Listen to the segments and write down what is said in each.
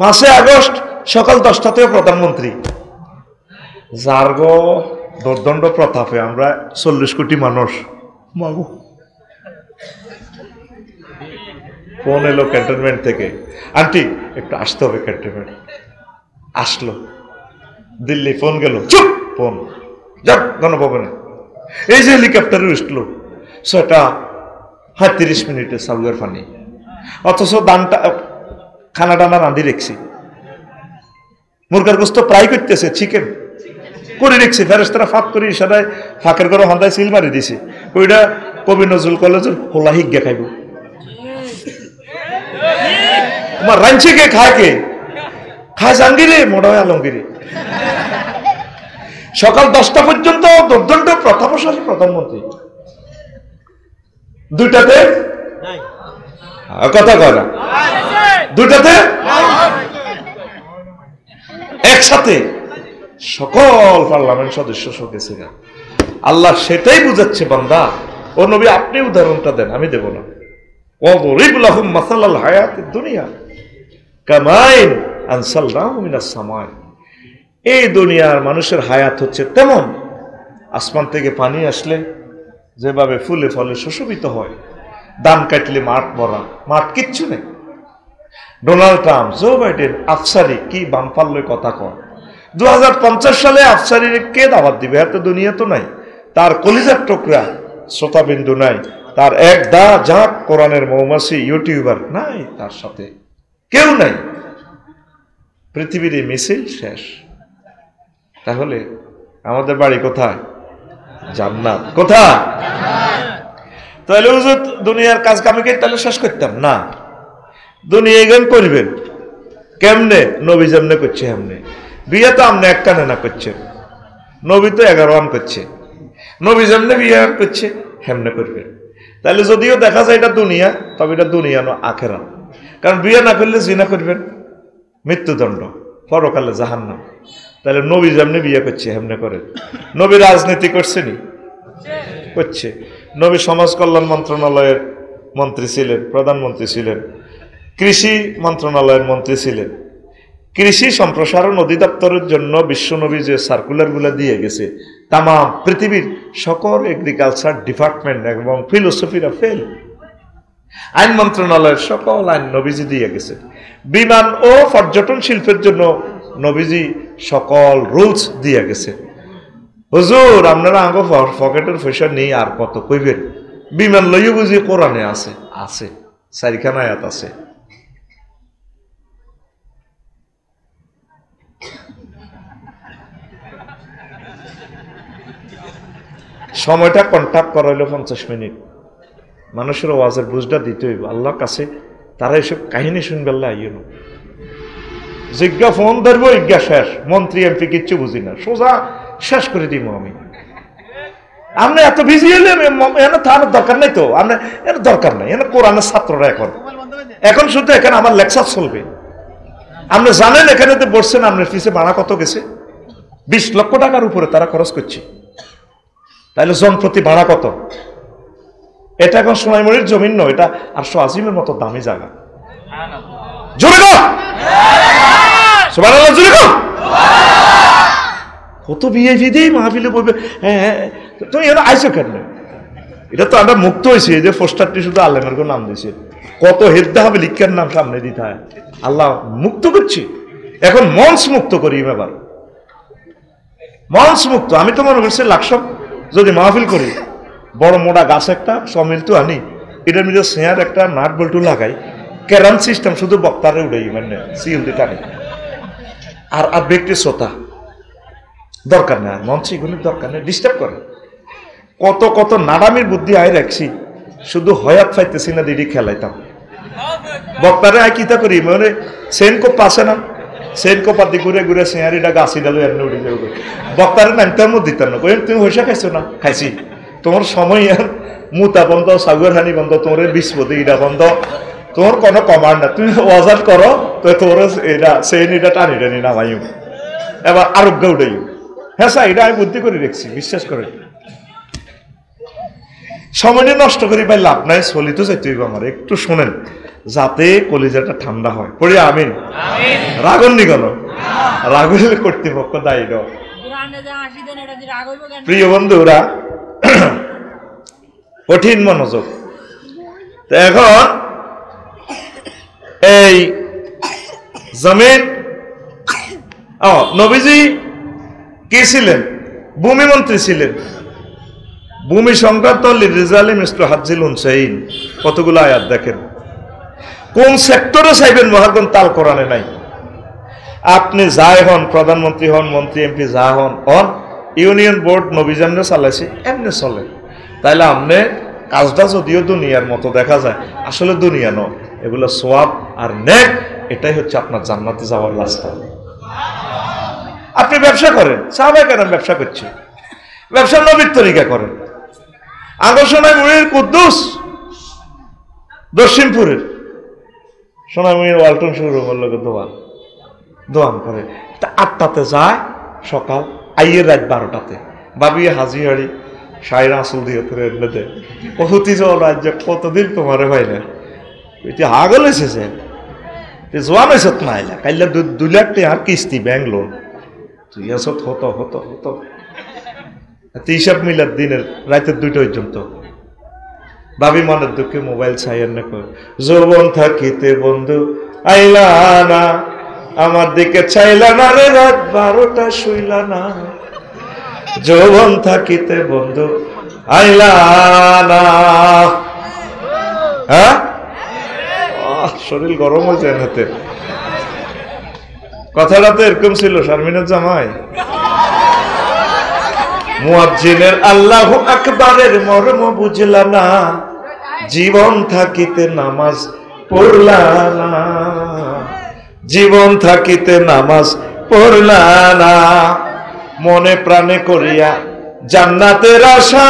5 August সকাল 10টাতেও প্রধানমন্ত্রী, যার গো দর্দণ্ড প্রতাপে আমরা 40 কোটি মানুষ। মাগো ফোন এলো ক্যান্টনমেন্ট থেকে, আন্টি একটু আসতে হবে ক্যান্টনমেন্ট। আসলো, দিল্লি ফোন গেল, চুপ ফোন যাক গণভবনে। এই যে হেলিকপ্টারে উঠলো, সেটা 30 মিনিটে সাউয়ার ফানি, অথচ দানটা খানা টানা রাঁধি রেখছি, মুরগার গোস্ত প্রায় করতেছে, চিকেন করে রেখছি, ফেরেশতারা ফাঁক করে ইশারায় ফাঁকের করে হন্দায় সিল মারি দিছে, ওইটা কবি নজরুল কলেজের হোলা হিজ্ঞা খাইব। তোমার রাঞ্চে কে খায়, কে খায়? জাহাঙ্গীরে, মোড়ায় আলমগীরে। সকাল 10টা পর্যন্ত দুর্দণ্ড প্রতাপশালী প্রধানমন্ত্রী, 2টাতে কথা কয় না, 2টাতে একসাথে সকল পার্লামেন্ট সদস্য শোকেছে। আল্লাহ সেটাই বুঝাচ্ছে, বান্দা ও নবী আপনি উদাহরণটা দেন, আমি দেব না। ওয়াদরিব লাহুম মাসালাল হায়াতিদ দুনিয়া কামাইন আনসালনাহু মিনাস সামাই। এই দুনিয়ার মানুষের হায়াত হচ্ছে তেমন, আসমান থেকে পানি আসলে যেভাবে ফুলে ফলে সুশোভিত হয়, ধান কাটলে মাঠ ভরা, মাঠ কিচ্ছু নেই। ডোনাল্ড ট্রাম্প, জো বাইডেন, আফসারি কি বামপাল্লে কথা কয়। 2050 সালে আফসারির কে দাওয়াত দিবে? এত দুনিয়া তো নাই, তার কলিজার টুকরা শ্রোতাবিন্দু নাই, তার এক দা যাক কোরআনের মৌমাছি ইউটিউবার নাই, তার সাথে কেউ নাই। পৃথিবীর এই মিছিল শেষ। তাহলে আমাদের বাড়ি কোথায়? জান্নাত। কোথায়? তাহলে হুজুর দুনিয়ার কাজ কামিকে তাহলে শেষ করতাম না। দুনিয়া গান করবেন কেমনে? নবী যেমনে করছে হেমনে। বিয়ে তো আপনি এক কানে না করছেন, নবী তো 11 করছে, নবী যেমনে বিয়ে করছে হেমনে করবেন। তাহলে যদিও দেখা যায় এটা দুনিয়া, তবে এটা দুনিয়া না আখেরাত। কারণ বিয়ে না করলে জিনা করবেন, মৃত্যুদণ্ড, পরকালে জাহান্নাম। তাহলে নবী যেমনি বিয়ে করছে হেমনে করেন। নবী রাজনীতি করছে নি? করছে। নবী সমাজ কল্যাণ মন্ত্রণালয়ের মন্ত্রী ছিলেন, প্রধানমন্ত্রী ছিলেন, কৃষি মন্ত্রণালয়ের মন্ত্রী ছিলেন। কৃষি সম্প্রসারণ অধিদপ্তরের জন্য বিশ্বনবী যে সার্কুলারগুলো দিয়ে গেছে, তাম পৃথিবীর সকল এগ্রিকালচার ডিপার্টমেন্ট এবং ফিলোসফিরা ফেল। আইন মন্ত্রণালয়ের সকল আইন নবীজি দিয়ে গেছে। বিমান ও পর্যটন শিল্পের জন্য নবীজি সকল রুলস দিয়ে গেছে। হুজুর আপনারা আঙ্গ পকেটের পয়সা নেই আর কত কইবেন? বিমান লইও বুঝি কোরআনে আছে, আছে 4খানা আয়াত আছে। সময়টা কন্ট্যাক্ট করা হইল 50 মিনিট। মানুষের ওয়াজের বুঝটা দিতে হইব আল্লাহর কাছে। তারা এসব কাহিনী শুনবে আল্লাহ আইন জিজ্ঞা ফোন ধরবো, ইজ্ঞা শেষ। মন্ত্রী এমপি কিচ্ছু বুঝি না, সোজা শেষ করে দিব আমি। আমরা এত বিজি হলে তার দরকার নাই তো, আমরা এর দরকার নাই। এর কোরআনের ছাত্ররা এখন শুধু এখানে আমার লেকচার চলবে। আপনি জানেন এখানে তো বসছেন, আপনার ফিসে ভাড়া কত গেছে? 20 লক্ষ টাকার উপরে তারা খরচ করছে। তাহলে জনপ্রতি ভাড়া কত? এটা এখন সোনাইমুড়ির জমিন নয়, এটা 800 আজিমের মতো দামি জায়গা। জোরে গো সুবহানাল্লাহ, জোরে গো। কত ভিআইপি দেই মাহফিলে বলবে, হ্যাঁ তুমি এখানে আইসো কেন? এটা তো আমরা মুক্ত হয়েছি, এই যে পোস্টারটি শুধু আলেমের নাম দিয়েছে। কত হেদ্দা হবে লিখার নাম সামনে দিতে হয়। আল্লাহ মুক্ত করছি, এখন মঞ্চ মুক্ত করি। এবার মঞ্চ মুক্ত। আমি তো মনে করছি লাকসব যদি মাহফিল করি, বড় মোটা গাছ একটা সমিল তো আনি, এটার মধ্যে সেয়ার একটা নাট বল্টু লাগাই, ক্যারাম সিস্টেম, শুধু বক্তারে উড়াই, মানে সিল দিয়ে টানি। আর ব্যক্তি শ্রোতা দরকার নেই, মঞ্চে এগুলির দরকার নেই, ডিস্টার্ব করে। কত কত নাডামির বুদ্ধি আয় রাখছি, শুধু হয়াত পাইতেছি না দিদি খেলাইতাম। বক্তারে আয় কিতা করি, মানে সেন কোপ আছে না, সেন কোপা দি ঘুরে ঘুরে সেয়ারিটা গাছি ডালো এমনি উড়ে যাবে। বক্তারে নামতাম দিতাম না, তুমি পয়সা খাইছো না? খাইছি। তোমার সময় মুতা বন্ধ, সাগর হানি বন্ধ, তোমার বিস্পতি ইটা বন্ধ, তোমার কোনো কমান্ড না। তুমি ওয়াজার করো তো তোমার এটা সেন এটা টানি টানি নামাইও, এবার আরোগ্য উঠাইও। হ্যাঁ স্যার, এটা আমি বুদ্ধি করে রেখেছি, বিশ্বাস করে। সময়টা নষ্ট করি ভাই লাভ নাই, চলিত যাইতে হইব আমার। একটু শোনেন, যাতে কলিজাটা ঠান্ডা হয়। পড়ি আমিন। রাগন্নি কেন? রাগ হইলে কর্তৃপক্ষ দায়ী নয়। প্রিয় বন্ধুরা, কঠিন মনোযোগ। এখন এই জমিন, নবীজি কি ছিলেন? ভূমি মন্ত্রী ছিলেন। ভূমি সংক্রান্ত লিরিজালি মিসলু হাজ্জিল উনসাইন, কতগুলো আয়াত দেখেন। কোন সেক্টরে চাইবেন মহাগণ তাল কোরআনে নাই। আপনি যাই হন, প্রধানমন্ত্রী হন, মন্ত্রী এমপি যা হন, ইউনিয়ন বোর্ড নবীজানে চালাইছে, এমনি চলে। তাইলে আপনি কাজটা যদিও দুনিয়ার মতো দেখা যায়, আসলে দুনিয়া নয়, এগুলো সোয়াব আর নেক। এটাই হচ্ছে আপনার জান্নাতে যাওয়ার রাস্তা। আপনি ব্যবসা করেন, সাহাবায়ে কেরাম ব্যবসা করছে, ব্যবসা নবীর তরিকা করেন। আগর সোনাইমুড়ির কুদ্দুস দক্ষিণপুরের সোনাইমুড়ির ওয়ালটন শোরুমের লোক দোয়ান করে, 8টাতে যায় সকাল, আইয়ে রাত 12টাতে। বাবিয়ে হাজি হাড়ি সাইর আসল দিয়ে এনে দেয়। কহতি যাওয়ার রাজ্য কতদিন তোমারে ভাই না, এটি হাগল এসেছে, জোয়ান এসত না আইলা, কাইলা 2 লাখ টাকার কিস্তি ব্যাংক লোন, তুই আসত হতো হতো হতো হিসাব মিলার দিনের রাতের 2টা পর্যন্ত। ভাবি মনের দুঃখে মোবাইল ছাইয়ের না কর, যৌবন থাকিতে বন্ধু আইলা না, আমার দিকে চাইলা না রে, রাত 12টা শুইলা না, যৌবন থাকিতে বন্ধু আইলা না। হ্যাঁ, শরীর গরম হয়েছে হাতে। কথাটা তো এরকম ছিল শারমিনের জামাই। মুয়াজ্জিনের আল্লাহু আকবারের মর্ম বুঝলা না, জীবন থাকিতে নামাজ পড়লা না, জীবন থাকিতে নামাজ পড়লা না, মনে প্রাণে করিয়া জান্নাতের আশা,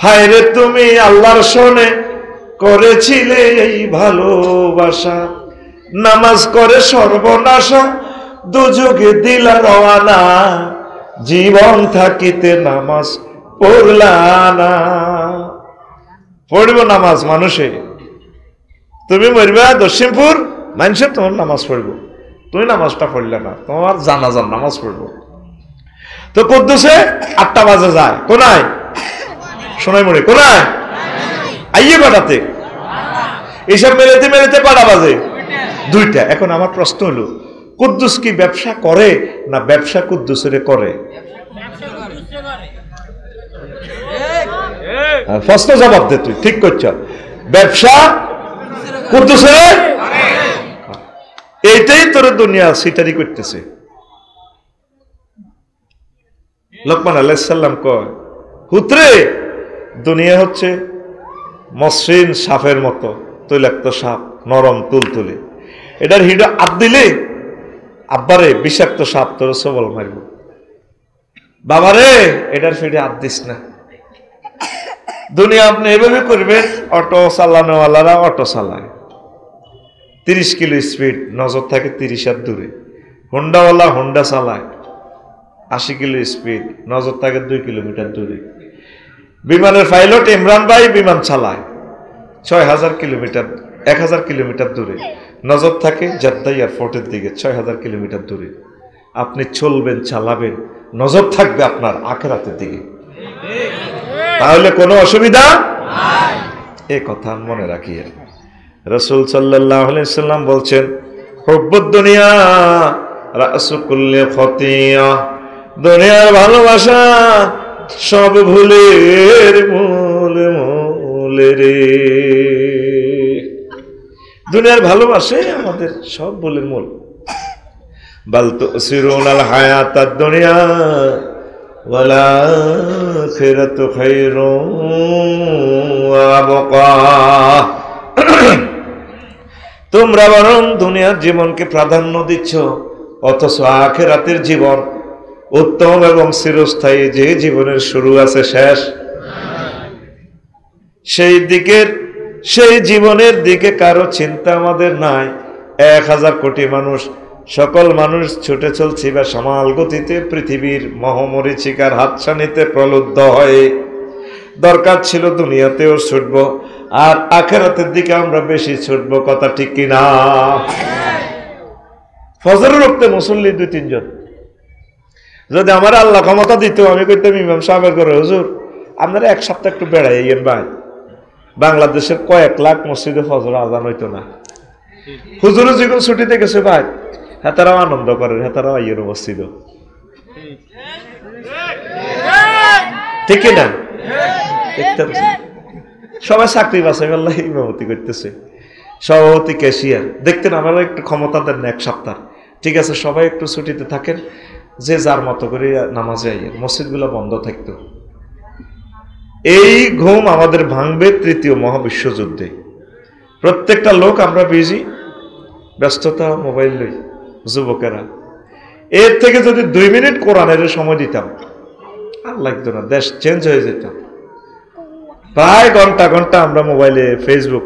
হায়রে তুমি আল্লাহর শোনে করেছিলে এই ভালোবাসা, নামাজ করে সর্বনাশা, দুযোগে দিলা রওয়ানা, জীবন থাকিতে নামাজ পড়লা না। পড়ব নামাজ মানুষে, তুমি মরবা দক্ষিণপুর, মানুষের তোমার নামাজ পড়ব, তুমি নামাজটা পড়লে না, তোমার জানাজার নামাজ পড়ব। তো কুদ্দুসে 8টা বাজে যায়, কোনায়? সোনাইমুড়ি। কোনায়? আইয়ে বাটাতে। এইসব মেলেতে মেলেতে 12টা বাজে, 2টা। এখন আমার প্রশ্ন হলো, কুদ্দুস কি ব্যবসা করে না ব্যবসা কুদ্দুসের করে? প্রশ্ন জবাব দে, তুই ঠিক করছ। ব্যবসা কুদ্দুসের, এইটাই তোর দুনিয়া সিটারি করতেছে। লোকমান আলাইহিস সালাম কয়, পুত্রে দুনিয়া হচ্ছে মসৃণ সাপের মতো, তৈলাক্ত সাপ, নরম তুলতুলে, এটার হিডো আপ দিলে আব্বারে বিষাক্ত সাপ তোর সবল মারব, বাবারে এটার ফিডে আপ দিস না। দুনিয়া আপনি এভাবে করবেন, অটো চালানোওয়ালারা অটো চালায় 30 কিলো স্পিড, নজর থাকে 30 হাত দূরে। হোন্ডাওয়ালা হোন্ডা চালায় 80 কিলো স্পিড, নজর থাকে 2 কিলোমিটার দূরে। বিমানের পাইলট ইমরান ভাই বিমান চালায় 6000 কিলোমিটার, 1000 কিলোমিটার দূরে, নজর থাকে জেদ্দা এয়ারপোর্টের দিকে 6000 কিলোমিটার দূরে। আপনি চলবেন, চালাবেন, নজর থাকবে আপনার আখিরাতের দিকে, তাহলে কোনো অসুবিধা নাই। এই কথা মনে রাখিয়ে রাসূল সাল্লাল্লাহু আলাইহি সাল্লাম বলছেন, হুব্বুদ দুনিয়া রাসু কুল্লি খতিয়া, দুনিয়ার ভালোবাসা সব ভুলের মূল মূল রে। দুনিয়ার ভালোবাসে আমাদের সব ভুলের মূল। বাল তুসিরুনাল হায়াতাদ দুনিয়া ওয়াল আখিরাতু খায়রুন ওয়া আবকা। তোমরা বরং দুনিয়ার জীবনকে প্রাধান্য দিচ্ছ, অথচ আখিরাতের জীবন উত্তম এবং চিরস্থায়ী। যে জীবনের শুরু আছে শেষ, সেই জীবনের দিকে কারো চিন্তা আমাদের নাই। 1000 কোটি মানুষ, সকল মানুষ ছুটে চলছি বা সমাল গতিতে পৃথিবীর মহামরীচিকার হাতছানিতে প্রলুব্ধ হয়ে। দরকার ছিল দুনিয়াতেও ছুটব, আর আখিরাতের দিকে আমরা বেশি ছুটবো, কথা ঠিক কিনা? ফজরের ওয়াক্তে মুসল্লি 2-3 জন। যদি আমার আল্লাহ ক্ষমতা দিত, আমি কইতাম ইমাম সাহেবের করে, হুজুর আপনারা এক সপ্তাহ একটু বেড়াইয়েন ভাই, বাংলাদেশের কয়েক লাখ মসজিদে ফজর আজান হইতো না। হুজুরে যখন ছুটিতে গেছে ভাই, হ্যাঁ তারাও আনন্দ করেন, হ্যাঁ তারাও আইয়ের মসজিদ, ঠিক না? সবাই চাকরি বাছাই আল্লাহ ইমামতি করতেছে, সভাপতি ক্যাশিয়ার, দেখতেন আমার একটু ক্ষমতা দেন না এক সপ্তাহ, ঠিক আছে সবাই একটু ছুটিতে থাকেন, যে যার মতো করে নামাজে আইয়ের, মসজিদগুলো বন্ধ থাকতো। এই ঘুম আমাদের ভাঙবে তৃতীয় মহাবিশ্বযুদ্ধে। প্রত্যেকটা লোক আমরা বিজি, ব্যস্ততা, মোবাইল লই, যুবকেরা। এর থেকে যদি 2 মিনিট কোরআনের সময় দিতাম, আর লাগতো না, দেশ চেঞ্জ হয়ে যেত। প্রায় ঘন্টা ঘন্টা আমরা মোবাইলে ফেসবুক,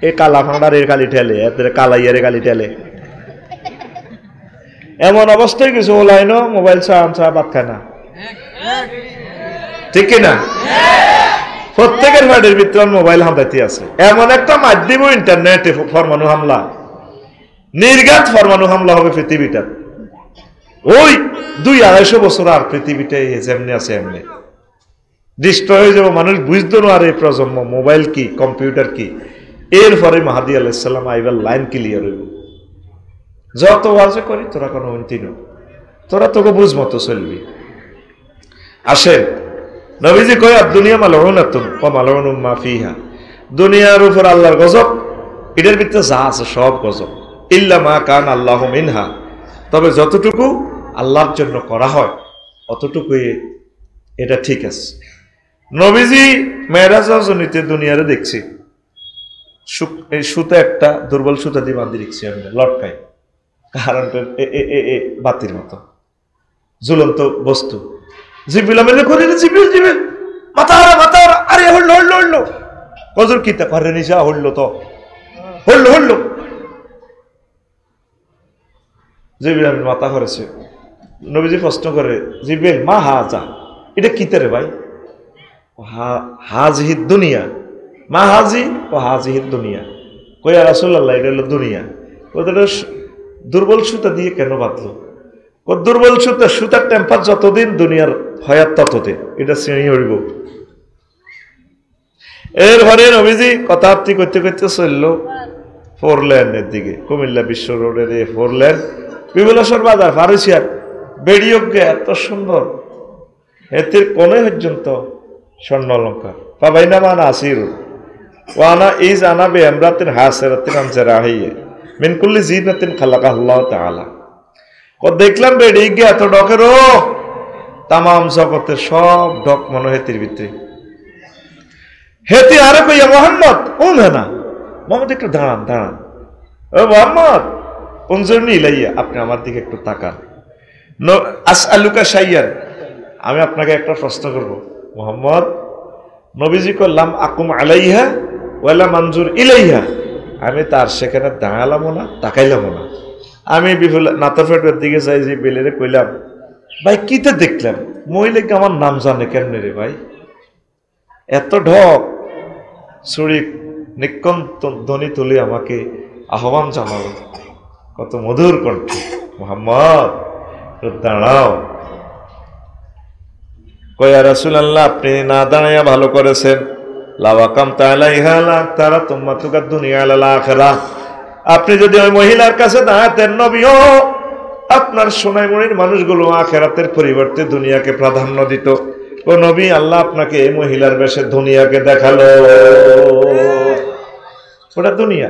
এ কালা ফাঁড়ার এর কালি ঠেলে, এদের কালাইয়ারে কালি ঠেলে, এমন অবস্থায় কিছু ওলাইনো মোবাইল ছাড়া ভাত খায় না, ঠিক কিনা? প্রত্যেকের বাড়ির ভিতরে মোবাইল হামলাতে আছে। এমন একটা মাধ্যম ইন্টারনেটে পরমাণু হামলা, নির্ঘাত পরমাণু হামলা হবে পৃথিবীটা। ওই 200-250 বছর আর পৃথিবীটা যেমনি আছে এমনি ডিস্ট্রয় হয়ে যাবো, মানুষ বুঝতো না আর এই প্রজন্ম মোবাইল কি, কম্পিউটার কি। এরপরে মাহাদি আলাইহিস সালাম আইবার লাইন ক্লিয়ার হইব। যত ওয়াজে করি তোরা কোনো উন্নতি ন, তোরা তোকে বুঝ মতো চলবি। আসেন, নবীজি কয় দুনিয়া মালউনাতুন ওয়া মালউনুম মা ফিহা, দুনিয়ার উপর আল্লাহর গজব, এটার ভিতরে যা আছে সব গজব, ইল্লা মা কান আল্লাহু মিনহা, তবে যতটুকু আল্লাহর জন্য করা হয় অতটুকুই এটা ঠিক আছে। নবীজি মেরাজ রজনীতে দুনিয়ারে দেখছি, এই সুতা একটা দুর্বল সুতা দিয়ে বাঁধি রেখছি আমি লটকাই, কারেন্ট বাতির মতো ঝুলন্ত বস্তু। জিব্রিল আমিনে করি না, জিব্রিল জিব্রিল মাথা আরে হল্লো হল্লো হল্লো, কজর কিতা করে নিশা হল্লো, তো হল্লো হল্লো, জিব্রিল আমিন মাথা করেছে। নবীজি প্রশ্ন করে, জিব্রিল মা হাজা, এটা কিতে রে ভাই? হাজিহিদ দুনিয়া, মা হাজি ও হাজিহিদ দুনিয়া। কইয়া রাসূলুল্লাহ এটা হলো দুনিয়া। ওদের দুর্বল সুতা দিয়ে কেন বাঁধলো? দুর্বল সুতা, সুতার টেম্পার যতদিন দুনিয়ার হয়াত ততদিন, এটা শ্রেণী হইব। এর ঘরে নবীজি কথাবার্তি করতে করতে চলল 4 লেনের দিকে, কুমিল্লা বিশ্ব রোডের 4 লেন, বিমলেশ্বর বাজার, ফারুসিয়ার বেড়িয়োগ্যে এত সুন্দর, এতের কোনে পর্যন্ত স্বর্ণ অলঙ্কার। পাবাইনা মানা আসির ওয়ানা ইজ আনা বে আমরাতিন হাসিরাতিন আমজারাহিয়ে মিন কুল্লি জিনাতিন খালাকাল্লাহু তাআলা। ও দেখলাম বেড়িয়োগ্যে এত ডকের, ও তামাম জগতের সব ডক মনে হেতির ভিতরে। হেতি আরে কইয়া মোহাম্মদ ও না মোহাম্মদ একটু দাঁড়ান দাঁড়ান, ও মোহাম্মদ উনজুরনি ইলাইয়া, আপনি আমার দিকে একটু তাকান। আসআলুকা শাইয়ান, আমি আপনাকে একটা প্রশ্ন করব। মোহাম্মদ, নবীজি করলাম আকুম আলাইহা ওয়ালা মনজুর ইলাইহা, আমি তার সেখানে দাঁড়ালামও না তাকাইলামও না, আমি নাতাফেটের দিকে যাই, যে বেলেরে কইলাম ভাই কিতে দেখলাম, মহিলাকে আমার নাম জানে কেমনে রে ভাই, এত ঢক ছুরি নিকন ধ্বনি তুলে আমাকে আহ্বান জানালো, কত মধুর কণ্ঠে, মোহাম্মদ দাঁড়াও। কয়া রাসূলুল্লাহ আপনি না দাঁড়াইয়া ভালো করেছেন, লাওয়াকাম তাআলাইহা লা তারা তুম্মাতুকা দুনিয়া আলাল আখিরাহ, আপনি যদি ওই মহিলার কাছে দাঁড়াতেন, নবীও আপনার সোনাইমণির মানুষগুলো আখিরাতের পরিবর্তে দুনিয়াকে প্রাধান্য দিত। ও নবী, আল্লাহ আপনাকে এই মহিলার বেশে দুনিয়াকে দেখালো, ওটা দুনিয়া।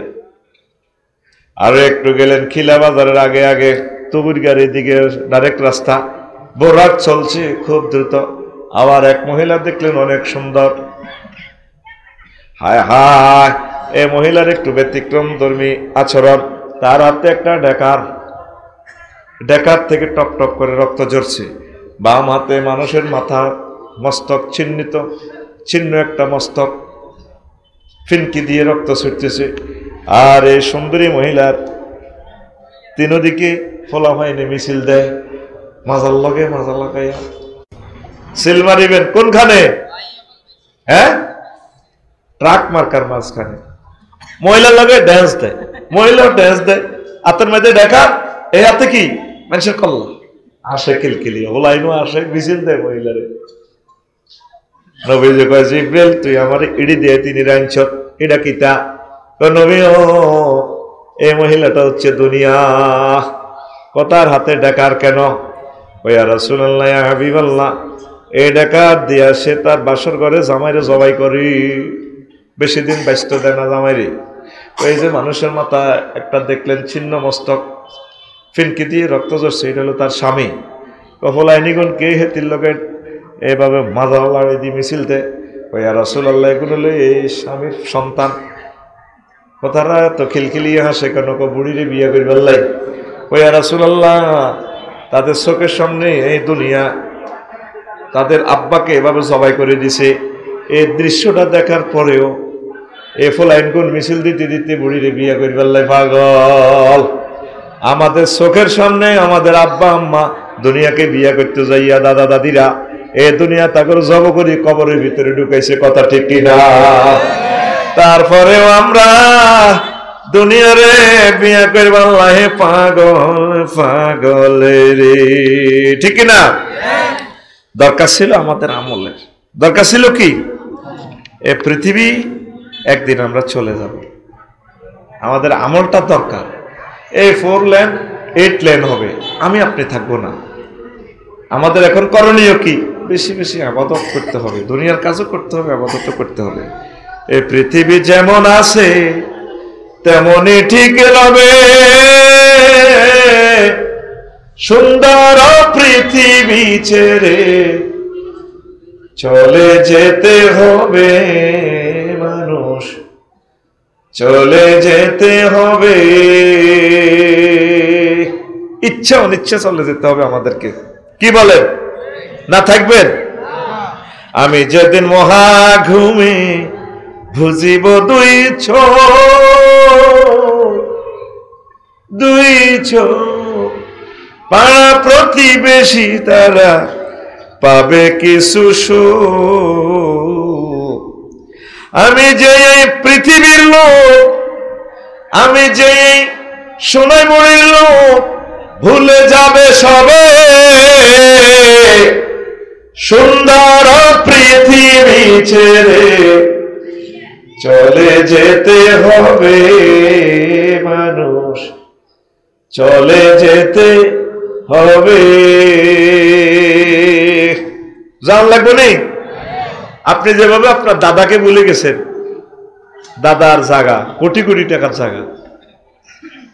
আরো একটু গেলেন খিলা বাজারের আগে আগে তবুর গাড়ির দিকে ডাইরেক্ট রাস্তা, বোরাক চলছে খুব দ্রুত। আবার এক মহিলা দেখলেন অনেক সুন্দর, হায় হায় এই মহিলার একটু ব্যতিক্রম ধর্মী আচরণ, তার হাতে একটা ডেকার থেকে টক টক করে রক্ত ঝরছে, বাম হাতে মানুষের মাথা মস্তক ছিন্ন একটা মস্তক, ফিনকি দিয়ে রক্ত ছুটতেছে। আর এই সুন্দরী মহিলার তিনদিকে ফলা হয়নি মিছিল দেয়, মাজার লগে মাজা লাগাইয়া সিল মারিবেন কোনখানে? হ্যাঁ ট্রাক মার্কার মাঝখানে মহিলার লগে ড্যান্স দেয়, মহিলাও ড্যান্স দেয়, হাতের মধ্যে দেখা, এই হাতে কি মানুষের কল্লা আসে, কিলকিলি হোলাইনও আসে, মিছিল দেয় মহিলারে। নবীজি কয় জিব্রাইল তুই আমার ইডি দিয়ে তিনি রাইনছ, এটা কিতা? নবী ও এই মহিলাটা হচ্ছে দুনিয়া, কথার হাতে ডাকার কেন? ওই রাসূলুল্লাহ ইয়া হাবিবাল্লাহ, এই ডাকার দিয়া সে তার বাসর ঘরে জামাইরে জবাই করি, বেশি দিন ব্যস্ত দেয় না জামাইরে। ওই যে মানুষের মাথা একটা দেখলেন ছিন্ন মস্তক, ফিনকি দিয়ে রক্ত ঝরছে, এটা হলো তার স্বামী। কফলাইনিগুন কে হেতির লোকের এভাবে মাজা লাড়ি দিয়ে মিছিল দেয়। ওই রাসূলুল্লাহ এগুলো হলো এই স্বামীর সন্তান। কথাটা তো খিলখিলিয়ে হাসে কেন? বুড়িরে বিয়ে করে বললাই। ওই রাসূলুল্লাহ তাদের চোখের সামনে এই দুনিয়া তাদের আব্বাকে এভাবে জবাই করে দিছে, এই দৃশ্যটা দেখার পরেও এ ফলাইনগুন মিছিল দিতে দিতে বুড়িরে বিয়ে করে বললাই। পাগল, আমাদের চোখের সামনে আমাদের আব্বা আম্মা দুনিয়াকে বিয়ে করতে যাইয়া দাদা দাদিরা এ দুনিয়া তাকে জব করি কবরের ভিতরে ঢুকাইছে, কথা ঠিক কিনা? তারপরেও আমরা দুনিয়ারে বিয়ে করবার লাহে পাগল পাগলের, ঠিক কিনা? দরকার ছিল আমাদের আমলের, দরকার ছিল কি? এ পৃথিবী একদিন আমরা চলে যাব, আমাদের আমলটা দরকার। এই 4 লেন 8 লেন হবে, আমি আপনি থাকবো না। আমাদের এখন করণীয় কি? বেশি বেশি ইবাদত করতে হবে, দুনিয়ার কাজও করতে হবে, ইবাদত করতে হবে। এই পৃথিবী যেমন আছে তেমনই ঠিক হবে, সুন্দর পৃথিবী ছেড়ে চলে যেতে হবে মানুষ, চলে যেতে হবে, ইচ্ছা অনিচ্ছা চলে যেতে হবে আমাদেরকে। কি বলেন? না থাকবেন? আমি যেদিন মহা ঘুমে বুঝিব দুই চোখ, পাড়া প্রতিবেশী তারা পাবে কিছু সুখ। আমি যে এই পৃথিবীর লোক, আমি যে এই সোনাইমুড়ির লোক, ভুলে যাবে সবে সুন্দর পৃথিবী ছেড়ে চলে যেতে হবে মানুষ, চলে যেতে হবে। জান লাগবে নেই? আপনি যেভাবে আপনার দাদাকে ভুলে গেছেন, দাদার জায়গা কোটি কোটি টাকার জায়গা,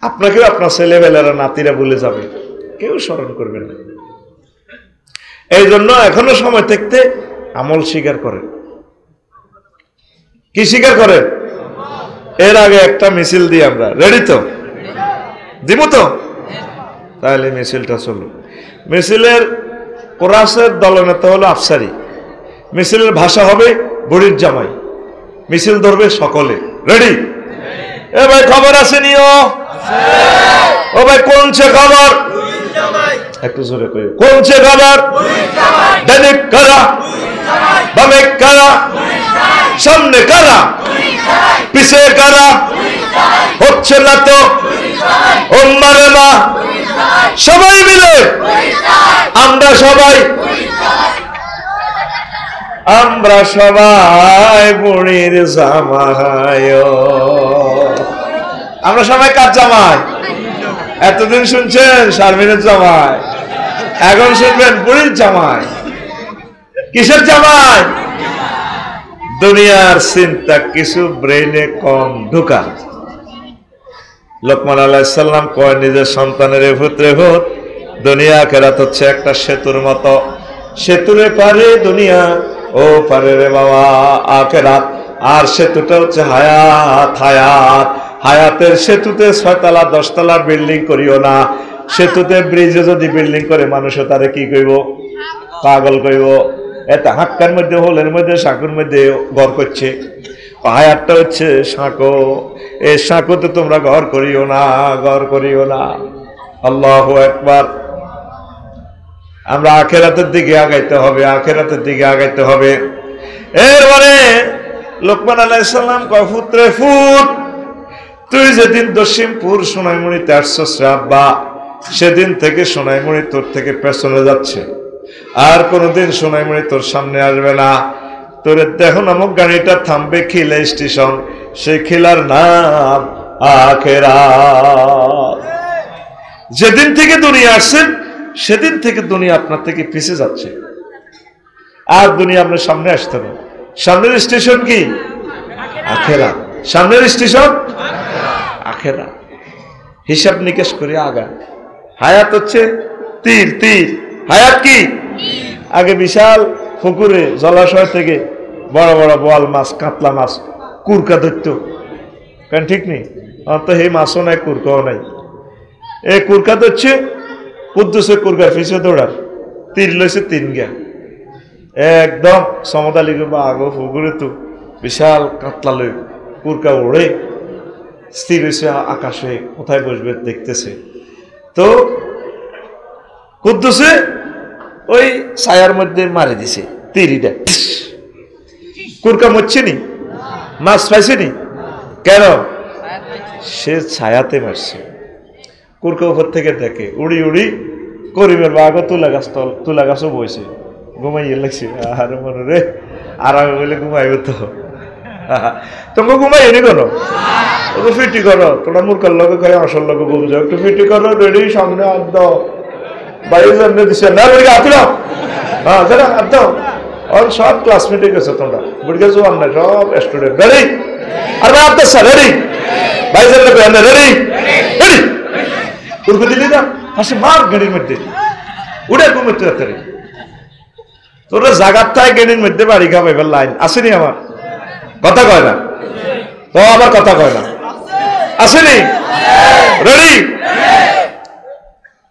আপনাকেও আপনার ছেলেবেলারা নাতিরা ভুলে যাবে, কেউ স্মরণ করবে না। এই জন্য এখনো সময় থাকতে আমল স্বীকার করেন। কি স্বীকার করেন? এর আগে একটা মিছিল দিয়ে আমরা রেডি তো? দিব তো? তাহলে মিছিলটা চলুক। মিছিলের কোরাসের দলনেতা হলো আফসারি, মিছিলের ভাষা হবে বুড়ির জামাই, মিছিল ধরবে সকলে। রেডি? এ ভাই খবর আছে নিও? ও ভাই কোনছে খবর? একটু জোরে কই, কোনছে খবর? ডানে কারা, বামে কারা, সামনে কারা, পিছে কারা, হচ্ছে না তো ওম্মারে মা, সবাই মিলে আমরা সবাই বুড়ির জামাই। আমরা সবাই কার জামাই? এতদিন শুনছেন শারমিনের জামাই, এখন শুনবেন বুড়ির জামাই। কিসের জামাই? দুনিয়ার চিন্তা কিছু ব্রেইনে কম ঢুকা। লোকমান আলাইহিস সালাম কয় নিজের সন্তানের পুত্রে ভূত, দুনিয়া আখিরাত হচ্ছে একটা সেতুর মতো, সেতুরে পারে দুনিয়া, ও পারে রে বাবা আখিরাত। আর সেতুটা হচ্ছে হায়াত, হায়াত, হায়াতের সেতুতে 6 তলা 10 তলার বিল্ডিং করিও না। সেতুতে ব্রিজে যদি বিল্ডিং করে মানুষও তারে কি কইব? পাগল কইব। এটা হাক্কার মধ্যে, হোলের মধ্যে, সাঁকুর মধ্যে ঘর করছে। হায়াতটা হচ্ছে সাঁকো, এই সাঁকোতে তোমরা ঘর করিও না, ঘর করিও না। আল্লাহু আকবার। আমরা আখিরাতের দিকে আগাইতে হবে, আখিরাতের দিকে আগাইতে হবে। এরপরে লোকমান আলাইহিস সালাম কয় পুত্রে ফুট, তুই যেদিন দশিমপুর সোনাইমুড়িতে আসছস রে আব্বা, সেদিন থেকে সোনাইমুড়ি তোর থেকে পেছনে যাচ্ছে, আর কোনোদিন সোনাইমুড়ি তোর সামনে আসবে না। তোর দেহ নামক গাড়িটা থামবে খিলা স্টেশন, সেই খিলার নাম আখিরাত। যেদিন থেকে দুনিয়া আসছেন সেদিন থেকে দুনিয়া আপনার থেকে পিছিয়ে যাচ্ছে, আর দুনিয়া আপনার সামনে আসতে না। সামনের স্টেশন কি? আখিরাত। সামনের স্টেশন আখিরাত। হিসাব নিকেশ করে আগা। হায়াত হচ্ছে তীর, তীর। হায়াত কি? আগে বিশাল পুকুরে জলাশয় থেকে বড় বড় বোয়াল মাছ, কাতলা মাছ, কুরকা ধরত, কেন ঠিক নেই? তো এই মাছও নাই, কুরকাও নাই। এই কুরকা ধরছে, কুদ্দুসে কুরকার পিছিয়ে দৌড়ার, তীর লইছে 3 গিয়া, একদম সমতালি বা আগো পুকুরে তো বিশাল কাতলা লই কুরকা ওড়ে স্থির হয়েছে আকাশে, কোথায় বসবে দেখতেছে। তো কুদ্দুসে ওই ছায়ার মধ্যে মারি দিছে তীরিটা, কুরকা মরছে নি, মাছ পাইছে নি, কেন? সে ছায়াতে মারছে। কুরকা উপর থেকে দেখে উড়ি উড়ি করিমের বাঘও তুলা গাছও বইছে, ঘুমাইয়ে লাগছে। আর মনে রে আর আমি বলে ঘুমাইব তো, তোমাকে ঘুমাইয়ে নি করো, ওকে ফিটি করো, তোমরা মূর্খার লগে খাই আসল লগে ঘুম যাও, একটু ফিটি করো, রেডি, সামনে হাত দাও, বাইরে জন্য দিচ্ছে না, বেরিয়ে হাত দাও, হ্যাঁ জানা হাত দাও। সব ক্লাসমেটে গেছে, তোমরা বুড়ি গেছো, আমরা সব স্টুডেন্ট রেডি, আর হাত দাও রেডি, বাইরে জন্য রেডি রেডি, উড়কে দিলি না হাসি মার গাড়ির মধ্যে উড়ে ঘুমোতে যাতে। তোরা জাগার থাই গাড়ির মধ্যে বাড়ি খাবে লাইন আসেনি, আমার কথা কয় না তো, আবার কথা কয় না, আসেনি? রেডি?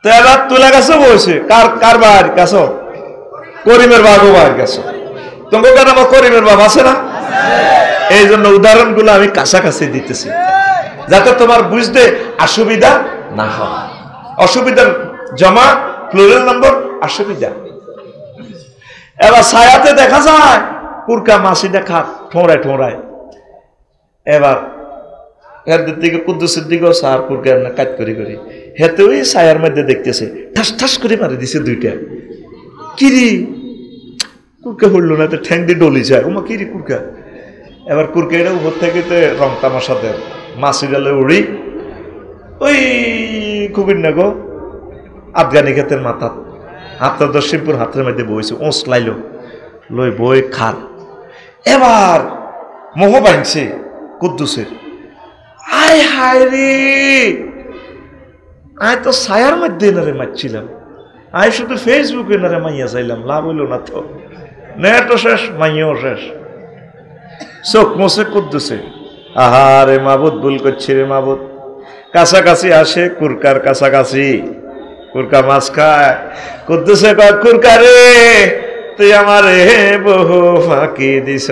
তো এবার তুলা গাছে বসে কার বাড়ি গাছ? করিমের বাবু বাড়ির গাছ। তোমাকে কেন আমার করিমের বাবা আছে না? এই জন্য উদাহরণগুলো আমি কাছাকাছি দিতেছি, যাতে তোমার বুঝতে অসুবিধা না হয়। অসুবিধার জমা প্লুরাল নম্বর অসুবিধা। এবার ছায়াতে দেখা যায় কুরকা মাছি দেখা ঠোঁড়ায় ঠোঁড়ায়। এবার এর দিকে কুদ্দুসের দিকেও সার কুরকা কাজ করি করি, হেতে ওই ছায়ার মধ্যে দেখতেছে ঠাস ঠাস করে মারি দিছে 2টা। কিরি কুরকা হইল না, তো ঠ্যাং দিয়ে ডলি যায়, ওমা কিরি কুরকা। এবার কুরকা এটা উপর থেকে রং তামাশা দেয়, মাছি গেলে উড়ি ওই খুবির না গো আফগানি ক্ষেতের মাথা হাতটা দশিমপুর হাতের মধ্যে বইছে, ওঁস লাইল লই বই খাল। এবার মোহ বাঁধছে কুদ্দুসের, আয় হায় রে, আয় তো ছায়ার মধ্যে এনারে মারছিলাম, আয় শুধু ফেসবুকে এনারে মাইয়া চাইলাম, লাভ হইল না তো, নেটও শেষ, মাইয়াও শেষ। চোখ মোছে কুদ্দুসে, আহারে মাবুদ ভুল করছি রে মাবুদ। কাছাকাছি আসে কুরকার কাছাকাছি, কুরকা মাছ খায়। কুদ্দুসে কয় কুরকা রে তুই আমার বহু ফাঁকি দিস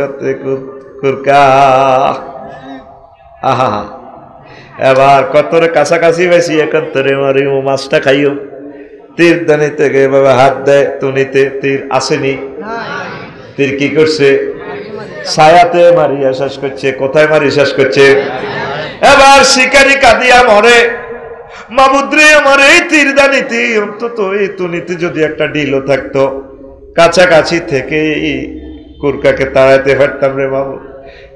কুরকা। আহা এবার কতরে কাছাকাছি বেশি একান্তরে মারি ও মাছটা খাইও। তীর দানি থেকে এভাবে হাত দেয় তুনিতে, তীর আসেনি। তীর কি করছে? ছায়াতে মারিয়া শেষ করছে। কোথায় মারি শেষ করছে? এবার শিকারি কাঁদিয়া মরে, মাবুদ্রে আমার এই তীরদানিতে অন্তত এই তুনিতে যদি একটা ঢিলও থাকতো, কাছাকাছি থেকে কুরকাকে তাড়াইতে পারতাম রে বাবু।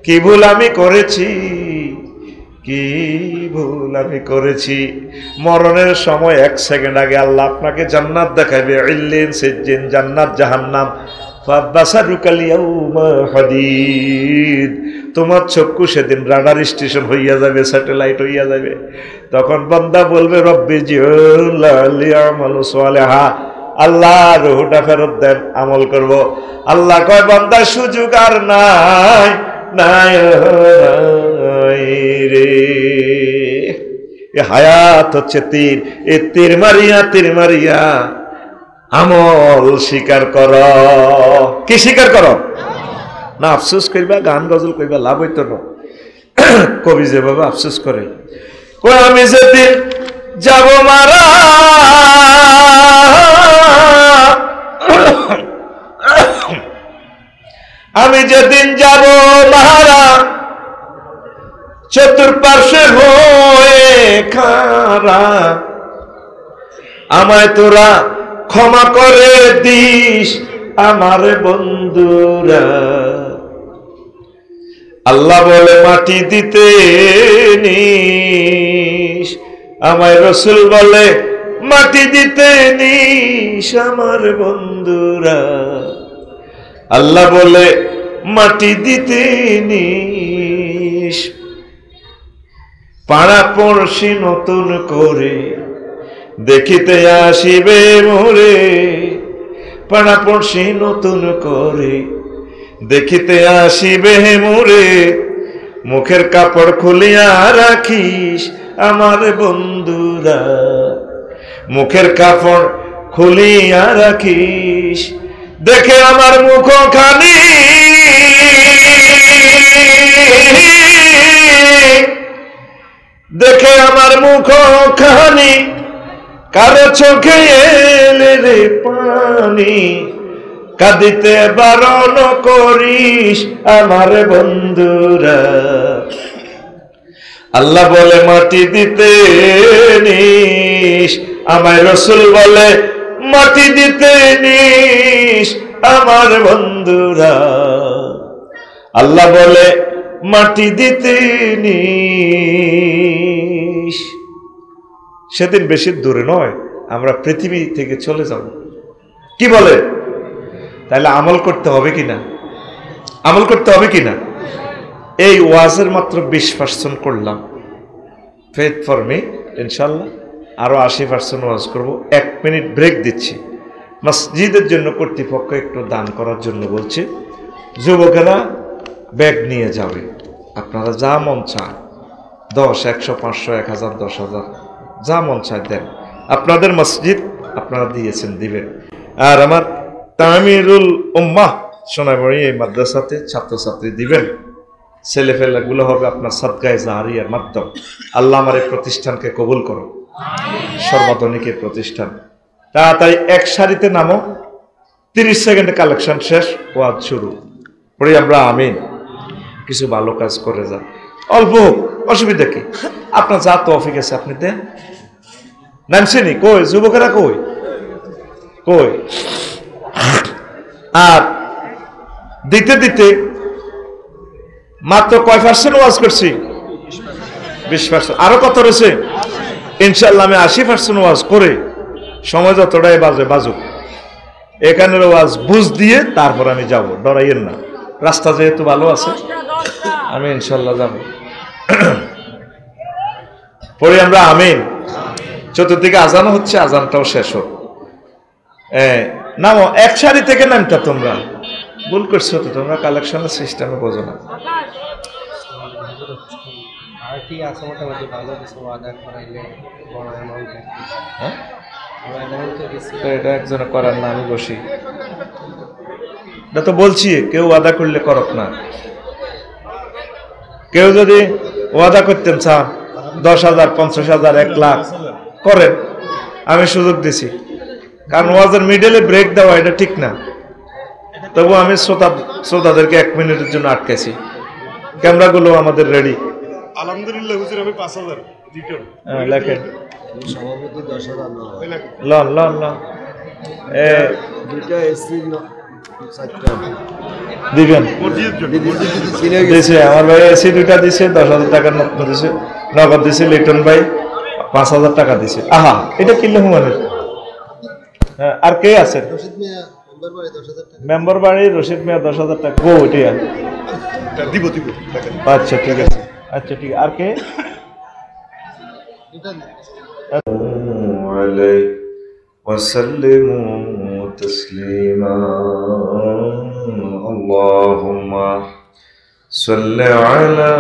কি ভুল আমি করেছি, কি ভুল আমি করেছি। মরণের সময় 1 সেকেন্ড আগে আল্লাহ আপনাকে জান্নাত দেখাবে, ইল্লিন সিজ্জিন, জান্নাত জাহান্নাম। তোমার চক্ষু সেদিন রাডার স্টেশন হইয়া যাবে, স্যাটেলাইট হইয়া যাবে। তখন বান্দা বলবে রব্বি জিউল্লাহু সালেহা, আল্লাহ রুহটা ফেরত দেন, আমল করব। আল্লাহ কয় বান্দা সুযোগ আর নাই, নাই রে। এ হায়াত হচ্ছে তীর, এ তীর মারিয়া আমল স্বীকার কর। কি স্বীকার কর? না আফসোস করবা, গান গজল করবা, লাভ হইতো না। কবি যেভাবে আফসোস করে, আমি যেদিন যাব মারা, আমি যেদিন যাব মারা চতুর্পার্শ্বে হয়ে খারা, আমায় তোরা ক্ষমা করে দিস আমার বন্ধুরা। আল্লাহ বলে মাটি দিতে নিস, আমায় রসুল বলে মাটি দিতে নিস আমার বন্ধুরা। আল্লাহ বলে মাটি দিতে নিস। পাড়া পড়শি নতুন করে দেখিতে আসিবে মোরে, পাড়া পড়শি নতুন করে দেখিতে আসিবে মোরে। মুখের কাপড় খুলিয়া রাখিস আমার বন্ধুরা, মুখের কাপড় খুলিয়া রাখিস। দেখে আমার মুখখানি, দেখে আমার মুখখানি, কারো চোখে এলে রে পানি। কাঁদিতে বারণ করিস আমার বন্ধুরা। আল্লাহ বলে মাটি দিতে নিস, আমায় রসুল বলে মাটি দিতে নিস আমার বন্ধুরা। আল্লাহ বলে মাটি দিতে নিস। সেদিন বেশি দূরে নয়, আমরা পৃথিবী থেকে চলে যাব। কি বলে? তাহলে আমল করতে হবে কিনা? আমল করতে হবে কিনা? এই ওয়াজের মাত্র 20% করলাম। ফেথ ফর মি, ইনশাল্লাহ আরো 80% ওয়াজ করব। 1 মিনিট ব্রেক দিচ্ছি। মসজিদের জন্য কর্তৃপক্ষ একটু দান করার জন্য বলছে। যুবকেরা ব্যাগ নিয়ে যাবে, আপনারা যা মন চায় 10, 100, 500, 1000, 10,000 যা মন চায় দেন। আপনাদের মসজিদ আপনারা দিয়েছেন, দিবেন। আর আমার তামিরুল উম্মাহ সোনাইমুড়ি এই মাদ্রাসাতে ছাত্রছাত্রী দিবেন। ছেলেফেলাগুলো হবে আপনার সাদকায়ে জারিয়ার মাধ্যম। আল্লাহ আমার এই প্রতিষ্ঠানকে কবুল করো, সর্বাধুনিকের প্রতিষ্ঠান। তাড়াতাড়ি এক সারিতে নামো, 30 সেকেন্ডে কালেকশন শেষ, ওয়াজ শুরু। পরে আমরা আমিন। কিছু ভালো কাজ করে যান, অল্প হোক, অসুবিধা কি? আপনার যা তৌফিক আছে আপনি দেন। নামছেনি কই? যুবকেরা কই? কই? আর দিতে দিতে মাত্র কয় পার্সেন্ট ওয়াজ করছি? 20%। আরো কত রয়েছে? ইনশাল্লাহ আমি 80% ওয়াজ করে সময় যতটাই বাজে বাজুক, এখানের ওয়াজ বুঝ দিয়ে তারপর আমি যাব। ডরাইয়েন না, রাস্তা যেহেতু ভালো আছে আমি ইনশাল্লাহ যাব। পরে আমরা আমিন। চতুর্দিকে আজানও হচ্ছে, আজানটাও শেষ হোক। নামো, এক সারি থেকে নামটা। তোমরা ভুল করছো তো, তোমরা কালেকশনের সিস্টেমে বোঝো না। এটা একজনে করার না, আমি বসি। এটা তো বলছি কেউ ওয়াদা করলে করক না। কেউ যদি ওয়াদা করতেন চান 10,000, 50,000, 1 লাখ করেন, আমি সুযোগ দিছি। কারণ ওয়াজের মিডলে ব্রেক দেওয়া এটা ঠিক না। তবু আমি শ্রোতাদেরকে 1 মিনিটের জন্য আটকেছি। ক্যামেরাগুলো আমাদের রেডি। আলহামদুলিল্লাহ হুজুর, আমি 5,000 রিটার্ন। লেখেন সভাপতি 10,000 লন লন লন। দুইটা এসি 4টা দিবেন দিছে। আমার ভাই এসি 2টা দিছে, 10,000 টাকার নগদ দিছে। নগদ দিছে লিটন ভাই 5,000 টাকা দিছে। আহা, এটা কিনলে হুমানের। হ্যাঁ, আর কে আছেন? মেম্বার বাড়ি রশিদ মিয়া 10,000 টাকা। ও এটা দিব। আচ্ছা ঠিক আছে, আচ্ছা ঠিক। আর কে? وسلموا تسليما اللهم صل على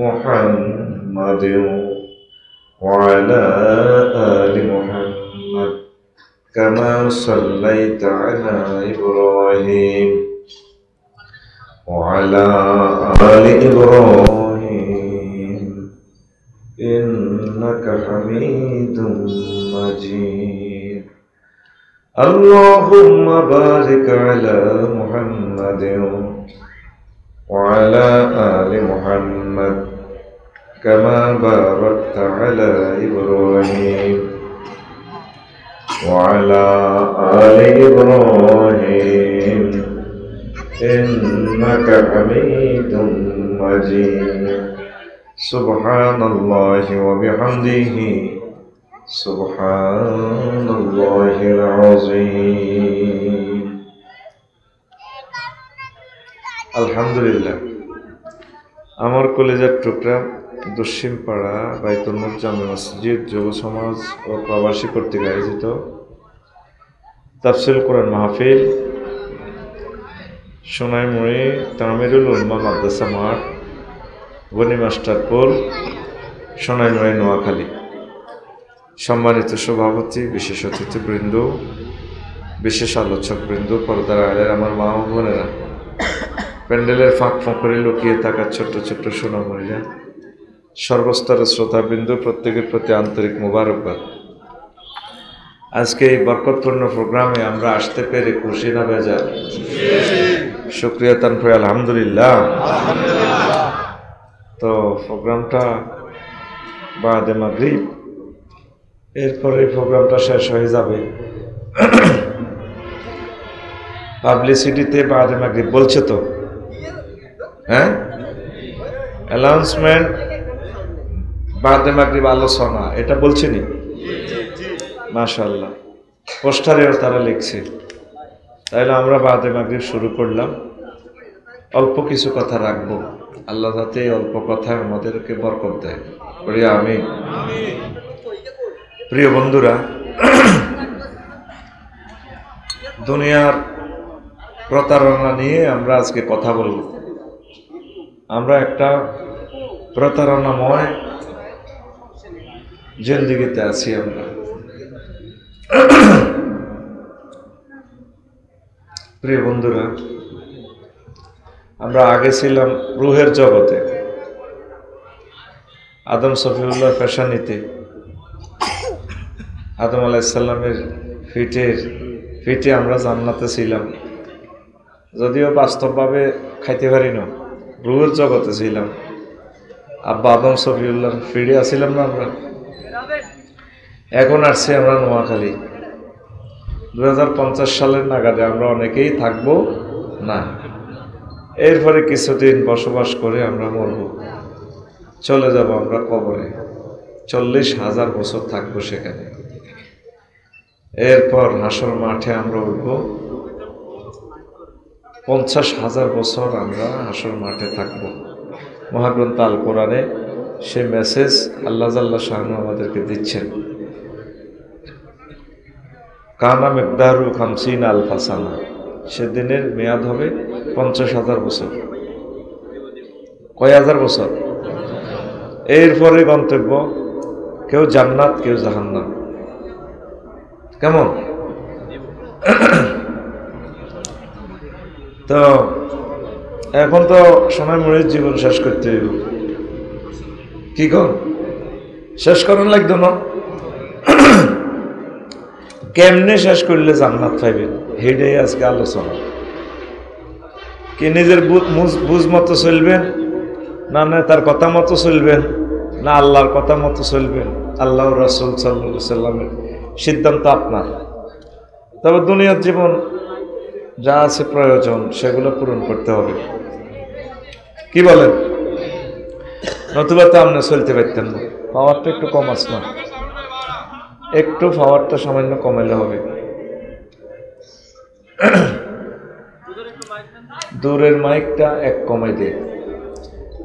محمد وعلى آل محمد كما صليت على إبراهيم وعلى آل إبراهيم إنك حميد مجيد اللهم بارك على محمد وعلى آل محمد كما باركت على إبراهيم وعلى آل إبراهيم إنك حميد مجيد سبحان الله وبحمده سبحان الله العظيم আলহামদুলিল্লাহ। আমার কলেজের টুকরা দক্ষিণপাড়া বাইতুল নূর জামে মসজিদ যুব সমাজ ও প্রবাসী কর্তৃক আয়োজিত তাফসীর কোরআন মাহফিল সোনাইমুড়ি তামিরুল উলমা মাদ্রাসা মাঠ গনি মাস্টারপুর সোনাইমুড়ি নোয়াখালী। সম্মানিত সভাপতি, বিশেষ অতিথিবৃন্দ, বিশেষ আলোচকবৃন্দ, পর্দার আড়ালের আমার মা ও বোনেরা, প্যান্ডেলের ফাঁক ফোঁকরে লুকিয়ে থাকা ছোট্ট ছোট্ট সোনামণিরা, সর্বস্তরের শ্রোতাবৃন্দ, প্রত্যেকের প্রতি আন্তরিক মোবারকবাদ। আজকে এই বরকতপূর্ণ প্রোগ্রামে আমরা আসতে পেরে খুশি না বেজার? শুকরিয়া তানফরে আলহামদুলিল্লাহ। তো প্রোগ্রামটা বাদে মাগরিব, এরপরে প্রোগ্রামটা শেষ হয়ে যাবে। পাবলিসিটিতে বাদে মাগরিব বলছে তো, হ্যাঁ, অ্যানাউন্সমেন্ট বাদে মাগরিব আলোচনা, এটা বলছেনি? মাশাআল্লাহ, পোস্টারেও তারা লিখছে। তাইলে আমরা বাদে মাগরিব শুরু করলাম। অল্প কিছু কথা রাখবো, আল্লাহ যাতে অল্প কথায় আমাদেরকে বরকত দেয়, বলি আমিন। প্রিয় বন্ধুরা, দুনিয়ার প্রতারণা নিয়ে আমরা আজকে কথা বলব। আমরা একটা প্রতারণাময় জিন্দেগিতে আছি আমরা। প্রিয় বন্ধুরা, আমরা আগে ছিলাম রুহের জগতে, আদম সফিউল্লাহ পেশানিতে, আদম আলাইহিস সালামের ফিটে আমরা জান্নাতে ছিলাম। যদিও বাস্তবভাবে খাইতে পারি না, রুহের জগতে ছিলাম। আব্বা আদম সফিউল্লাহ ফিরে আসছিলাম না আমরা। এখন আসছি আমরা নোয়াখালী। 2050 সালের নাগাদে আমরা অনেকেই থাকবো না। এরপরে কিছুদিন বসবাস করে আমরা মরব, চলে যাব আমরা কবরে। 40,000 বছর থাকবো সেখানে। এরপর হাসর মাঠে আমরা উঠব। 50,000 বছর আমরা হাসর মাঠে থাকব। মহাগ্রন্থ আল কোরআনে সে মেসেজ আল্লাহ জাল্লা শাহানু আমাদেরকে দিচ্ছেন। কানা মিকদারু 50 আলফা সানা, সেদিনের মেয়াদ হবে 50,000 বছর। কয় হাজার বছর? এরপরে গন্তব্য, কেউ জান্নাত, কেউ জাহান্নাম। কেমন? তো এখন তো সোনাইমুড়ির জীবন শেষ করতে হইব। কি কর শেষ করার লাগতো না? কেমনে শেষ করলে জান্নাত পাইবেন, হেডে আজকে আলোচনা। কি নিজের বুঝ মতো চলবেন, না তার কথা মতো চলবেন, না আল্লাহর কথা মতো চলবেন? আল্লাহ রাসূল সাল্লাল্লাহু আলাইহি সাল্লামের সিদ্ধান্ত আপনার। তবে দুনিয়ার জীবন যা আছে প্রয়োজন সেগুলো পূরণ করতে হবে। কি বলেন? নতুবা তো আপনি চলতে পারতেন না। পাওয়ারটা একটু কম আছে না, একটু পাওয়ারটা সামান্য কমাইলে হবে। দূরের মাইকটা 1 কমাই দে,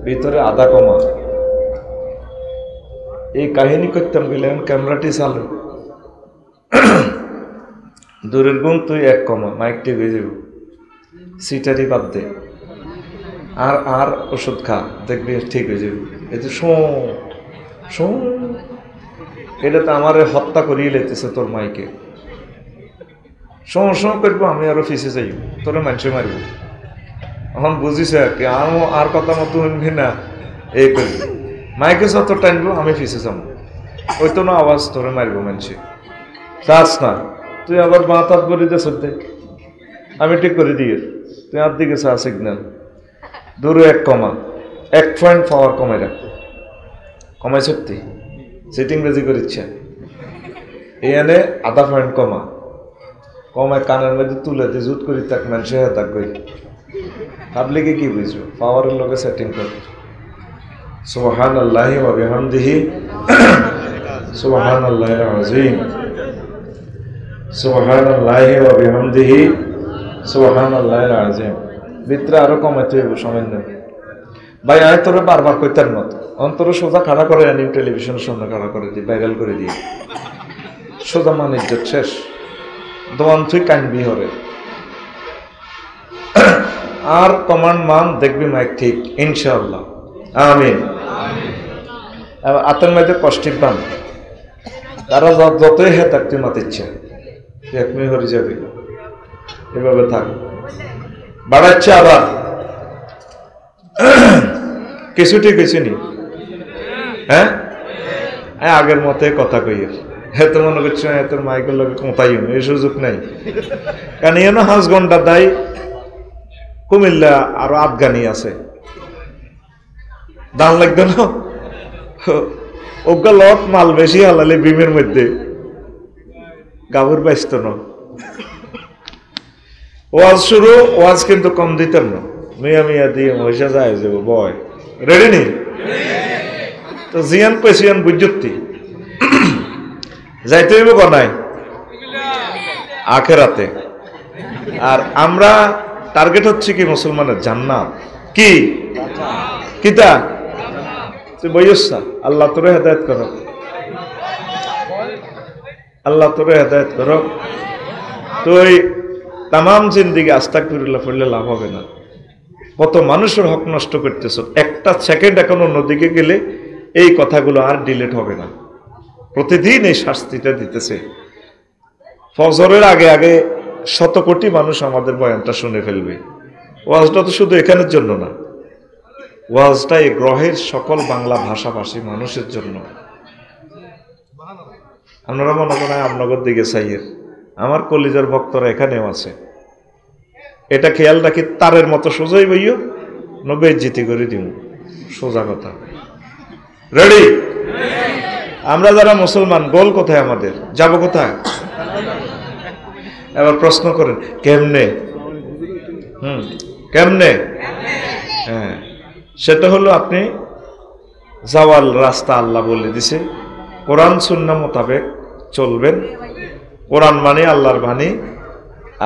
ভিতরে আধা কমা। এই কাহিনী করতাম গেলেন, ক্যামেরাটি চালু, দূরের গুণ তুই 1 কমা, মাইকটি হয়ে যাব। সিটারি বাদ দে, আর ওষুধ খা, দেখবি ঠিক হয়ে যাবে। এই যে শো এটা তো আমার হত্যা করিয়ে লেতেছে তোর মাইকে। শো করবো, আমি আরো ফিসে যাই, তোর মানুষে মারব। এখন বুঝিস আর কি, আর কথা মতো শুনবি না, এই করবি। মাইকে যত টানবো আমি ফিসে যাবো, ওই তো না আওয়াজ তোরে মারবো মানুষে। চাস না, তুই আবার বাঁ হাত করে দে সত্যি, আমি ঠিক করে দিয়ে তুই হাত দিকে চা সিগন্যাল দূরে 1 কমা 1 পয়েন্ট পাওয়ার কমাই রাখ, কমাই সত্যি সিটিং বেজি করে ইচ্ছা এনে আধা পয়েন্ট কমায় কানের মধ্যে তুলে দিয়ে জুত করি তাক মানুষে তাক করি পাবলিকে কি বুঝবো, পাওয়ারের লোকে সেটিং করে সুবহানাল্লাহি ওয়া বিহামদিহি সুবহানাল্লাহিল আযীম সুবহানাল্লাহি ওয়া বিহামদিহি সুবহানাল্লাহিল আযীম। ভিতরে আরো কমাইতে হইব সামান্য ভাই, আমি তোরে বারবার কইতার মতো অন্তর সোজা খাড়া করে আনি টেলিভিশনের সামনে খাড়া করে দিই, ভাইরাল করে দিই, সোজা মান ইজ্জত শেষ, দোয়ান তুই কানবি হরে আর কমান্ড মান দেখবি মাইক ঠিক ইনশাআল্লাহ আমিন। আতঙ্কবাদীদের কষ্টিক বান তারা যতই হে থাকতে মাতিচ্ছে একমি হয়ে যাবে, এভাবে থাক বাড়াচ্ছে আবার কিছু ঠিক হয়েছে নি, হ্যাঁ আগের মতে কথা কইয়ে এত মনে করছো তোর মাইকের লোক কোথায় এই সুযোগ নাই, কারণ এন 5 ঘন্টা দায় কুমিল্লা আরো আফগানি আছে দাম লাগবে না, ওগা লট মাল বেশি হালালে বিমের মধ্যে গাবুর ব্যস্ত না, ওয়াজ শুরু ওয়াজ কিন্তু কম দিতেন না, মিয়া মিয়া দিয়ে মহিষা যায় যাব বয় রেডি নি তো জিয়ান পেশিয়ান বুঝতি যাইতে হইব বানাই আখেরাতে। আর আমরা টার্গেট হচ্ছে কি মুসলমানের জান্নাত, কি কিতা তুই বইসা আল্লাহ তোরে হেদায়েত করো, আল্লাহ তোরে হেদায়েত করো। তুই তামাম জিন্দিগি আস্তাগফিরুল্লাহ পড়লে লাভ হবে না, কত মানুষের হক নষ্ট করতেছ, একটা সেকেন্ড এখন অন্যদিকে গেলে এই কথাগুলো আর ডিলিট হবে না, প্রতিদিন এই শাস্তিটা দিতেছে। ফজরের আগে আগে 100 কোটি মানুষ আমাদের বয়ানটা শুনে ফেলবে, ওয়াজটা তো শুধু এখানের জন্য না, ওয়াজটা এই গ্রহের সকল বাংলা ভাষাভাষী মানুষের জন্য। আপনারা মনে করেন আমনগর দিকে চাইয়ের আমার কলিজার ভক্তরা এখানেও আছে, এটা খেয়াল রাখি তারের মতো সোজাই বইও নবে জিতি করে দিব, সোজা কথা রেডি। আমরা যারা মুসলমান গোল কোথায় আমাদের, যাব কোথায়? এবার প্রশ্ন করেন কেমনে? কেমনে? হ্যাঁ সেটা হলো আপনি যাওয়ার রাস্তা আল্লাহ বলে দিছে, কোরআন সুন্নাহ মোতাবেক চলবেন, কোরআন মানে আল্লাহর বাণী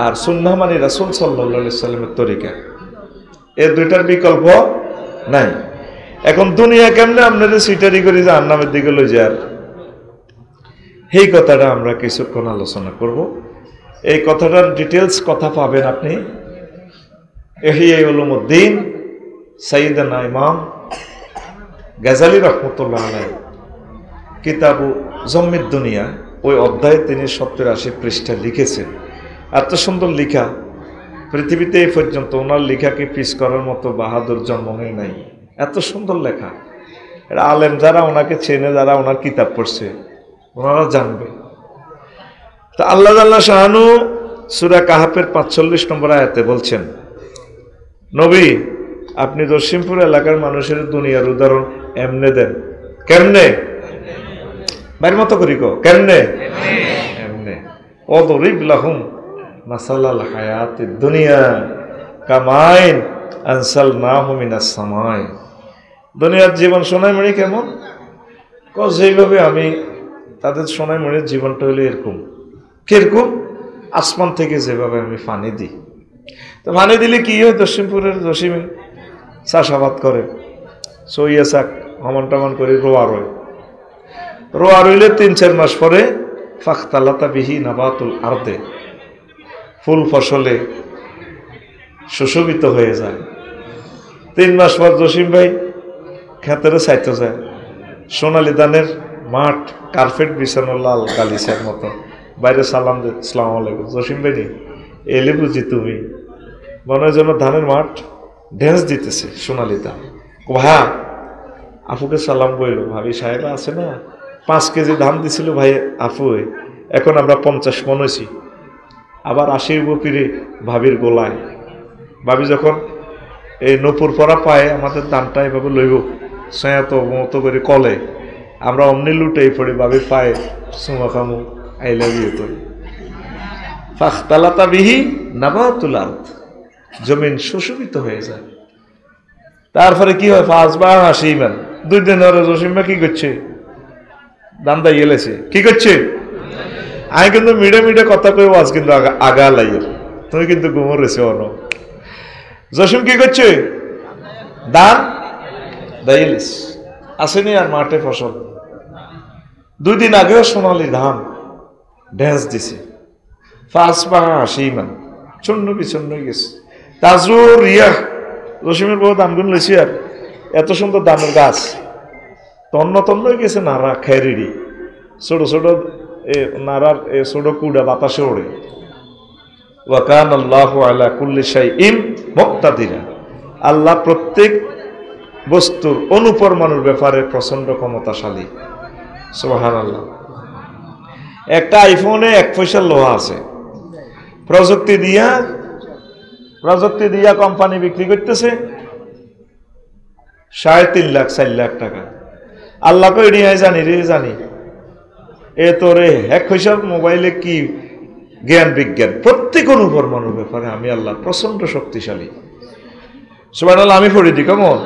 আর সুন্নাহ মানে রাসূল সাল্লাল্লাহু আলাইহি সাল্লামের তরিকা, এর দুইটার বিকল্প নাই। এখন দুনিয়া কেমনে আপনাদের সিটারি করে জাহান্নামের দিকে লই যায়, এই কথাটা আমরা কিছুক্ষণ আলোচনা করব। এই কথাটার ডিটেলস কথা পাবেন আপনি ইহইয়া উলুমউদ্দিন সাইয়্যিদনা ইমাম গাযালী রাহমাতুল্লাহ আলাইহি কিতাবু জম্মিদ দুনিয়া, ওই অধ্যায়ে তিনি 70-80 পৃষ্ঠা লিখেছেন। এত সুন্দর লেখা পৃথিবীতে এই পর্যন্ত ওনার লেখাকে পিস করার মতো বাহাদুর জন্ম নেয় নাই, এত সুন্দর লেখা। এটা আলেম যারা ওনাকে চেনে, যারা ওনার কিতাব পড়ছে ওনারা জানবে। তো আল্লাহ জাল্লা শাহানু সূরা কাহাফের 45 নম্বর আয়াতে বলছেন, নবী আপনি জসিমপুর এলাকার মানুষের দুনিয়ার উদাহরণ এমনে দেন। কেমনে? বাইর মতো করি কো কেমনে? এমনে। ওয়াদরিব লাহুম মাসালাল হায়াতিদ দুনিয়া কামাইন আনসালনাহু মিনাস সামাই। দুনিয়ার জীবন সোনাইমণি কেমন? যেইভাবে আমি তাদের সোনাইমণির জীবনটা হলো এরকম। কিরকম? আসমান থেকে যেভাবে আমি পানি দিই। তো পানি দিলে কি হয়? জসিমপুরের জসিমে চাষাবাদ করে, সইয়া চাক হমান টামান করে রোয়া রয়, রোয়া রইলে 3-4 মাস পরে ফাখতালাতা বিহি নাবাতুল আরদে, ফুল ফসলে সুশোভিত হয়ে যায়। 3 মাস পর জসিম ভাই খেতেরে চাইতে যায়, সোনালি ধানের মাঠ, কার্পেট বিছানো লাল গালিচার মতো, বাইরে সালাম দে, আসসালামু আলাইকুম। জসিম ভাই নি এলে বুঝি তুমি, মনে হয় যেন ধানের মাঠ ড্যান্স দিতেছে, সোনালি ধান। হ্যাঁ, আফুকে সালাম বইল, ভাবি সাহেবা আছে না, 5 কেজি ধান দিছিল ভাই আপু, এখন আমরা 50 মন হয়েছি। আবার আসির বপিরে ভাবির গোলায়। ভাবি যখন এই নপুর পরা পায়ে আমাদের দানটা এভাবে লইব সয়াত মতো করে কলে, আমরা অমনি লুটেই পড়ি ভাবির পায়ে সুমা খামু আই লাভ ইউ করি। ফাখতালাতা বিহি নাবাতুল আরদ, জমিন সুশোভিত হয়ে যায়। তারপরে কি হয়, ফাসবা হাসিমান, 2 দিন ধরে জসিমা কি করছে, দান্দা গেলেছে কি করছে। আমি কিন্তু মিডে মিডে কথা কই, আজ কিন্তু আগা লাইয়ের, তুমি কিন্তু ঘুমো রেছে অন। জসিম কি করছে, দান দাইলিস আসেনি আর মাঠে ফসল। 2 দিন আগেও সোনালি ধান ড্যান্স দিছে। ফাসবা হাসিমান, চন্ন বিচন্ন হয়ে গেছে। তাজরুর রিয়া, জসিমের বহু দানগুন লেছি আর এত সুন্দর দানের গাছ তন্ন তন্ন হয়ে গেছে, নাড়া খেরিড়ি ছোট ছোট নাড়ার ছোট কুড়া বাতাসে ওড়ে। ওয়াকান আল্লাহু আলা কুল্লি শাইইন মুকতাদিরা, আল্লাহ প্রত্যেক বস্তুর অনুপরমাণুর ব্যাপারে প্রচন্ড ক্ষমতাশালী। সুবহানাল্লাহ। একটা আইফোনে 1 পয়সার লোহা আছে, প্রযুক্তি দিয়া কোম্পানি বিক্রি করতেছে 3.5 লাখ 4 লাখ টাকা। আল্লাহকে এড়িয়ে জানি রে জানি, এ তোরে 1 পয়সার মোবাইলে কি জ্ঞান বিজ্ঞান, প্রত্যেক অনুপরমাণুর ব্যাপারে আমি আল্লাহ প্রচন্ড শক্তিশালী। সুবহানাল্লাহ। আমি পড়ি দি কেমন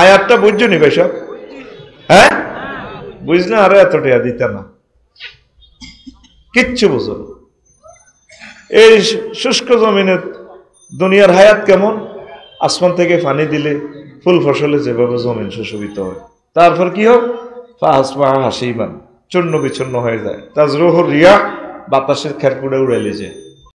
আয়াতটা বুঝছো নি ভাই সব? হ্যাঁ বুঝলে আরো এতটা দিতে না, কিচ্ছু বুঝো। এই শুষ্ক জমিনে দুনিয়ার হায়াত কেমন, আসমান থেকে পানি দিলে ফুল ফসলে যেভাবে জমিন সুশোভিত হয়, তারপর কি হোক ফাসবা হাসিমান, চূর্ণ বিচ্ছন্ন হয়ে যায়। তাজরুহুর রিয়া, বাতাসের খেরকুড়ে উড়াইলে যায়।